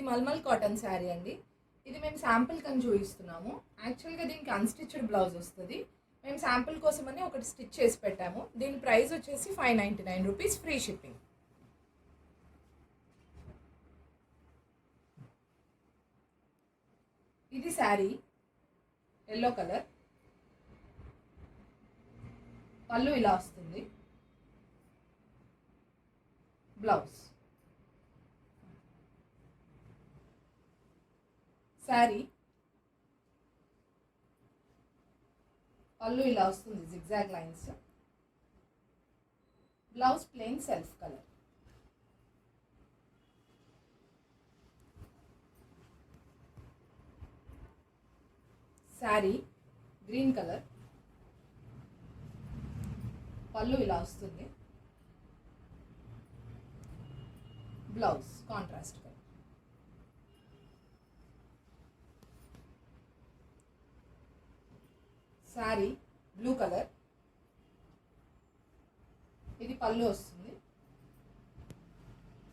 Mulmul cotton sari అండి. ఇది మేము శాంపుల్ కని చూపిస్తున్నాము. యాక్చువల్గా దీనికి అన్స్టిచ్డ్ బ్లౌజ్ వస్తుంది. మేము శాంపుల్ కోసమని ఒకటి స్టిచ్ చేసి పెట్టాము. దీని ప్రైస్ వచ్చేసి 599 రూపీస్, ఫ్రీ షిప్పింగ్. ఇది శారీ ఎల్లో కలర్, పళ్ళు ఇలా వస్తుంది, బ్లౌజ్. శారీ పళ్ళు ఇలా వస్తుంది, zigzag lines, blouse plain self colour. Sari green colour, పళ్ళు ఇలా వస్తుంది, blouse contrast colour. Sari blue colour, ఇది పళ్ళు వస్తుంది,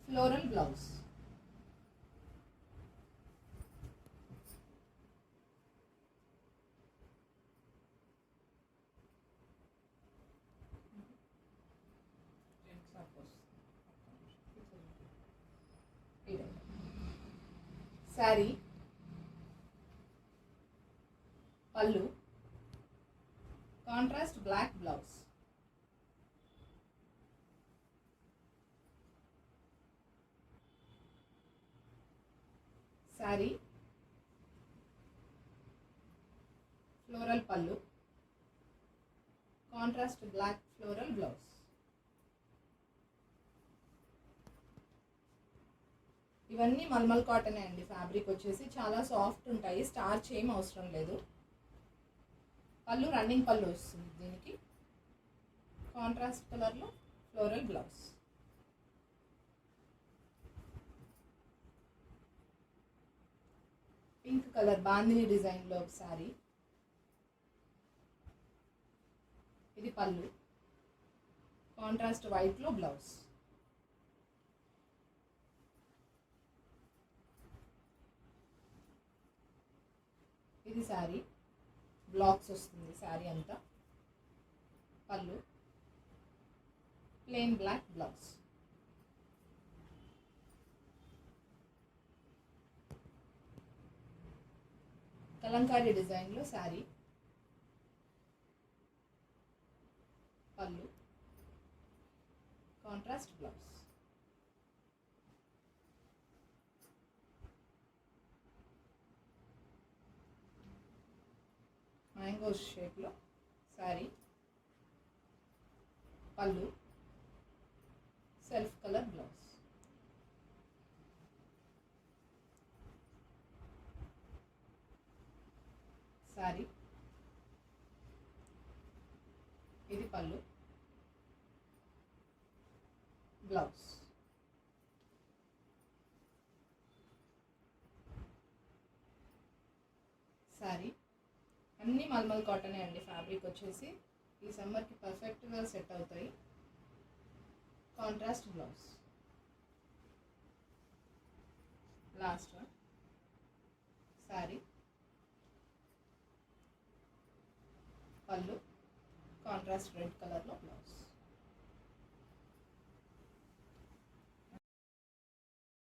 ఫ్లోరల్ బ్లౌజ్. శారీ పళ్ళు contrast black blouse. Sari floral పళ్ళు, కాంట్రాస్ట్ బ్లాక్ ఫ్లోరల్ బ్లౌజ్. ఇవన్నీ మల్మల్ కాటనే అండి. ఫ్యాబ్రిక్ వచ్చేసి చాలా సాఫ్ట్ ఉంటాయి, స్టార్చ్ ఏం అవసరం లేదు. పళ్ళు రన్నింగ్ పళ్ళు వస్తుంది దీనికి, కాంట్రాస్ట్ కలర్లో floral blouse. Pink colour bandhani డిజైన్లో ఒక శారీ, ఇది పళ్ళు, కాంట్రాస్ట్ వైట్లో బ్లౌజ్. ఇది శారీ బ్లాక్స్ వస్తుంది, శారీ అంతా, పళ్ళు ప్లెయిన్ బ్లాక్ బ్లౌజ్. కలంకారీ డిజైన్లో శారీ, పళ్ళు కాంట్రాస్ట్ బ్లౌజ్. మ్యాంగో షేప్లో శారీ, పళ్ళు సెల్ఫ్ కలర్ బ్లౌజ్. శారీ ఇది పళ్ళు, బ్లౌజ్. శారీ అన్నీ మల్మల్ కాటనే అండి. ఫ్యాబ్రిక్ వచ్చేసి ఈ సమ్మర్కి పర్ఫెక్ట్గా సెట్ అవుతాయి. Contrast blouse. Last one sari, పళ్ళు కాంట్రాస్ట్ రెడ్ కలర్లో బ్లౌజ్.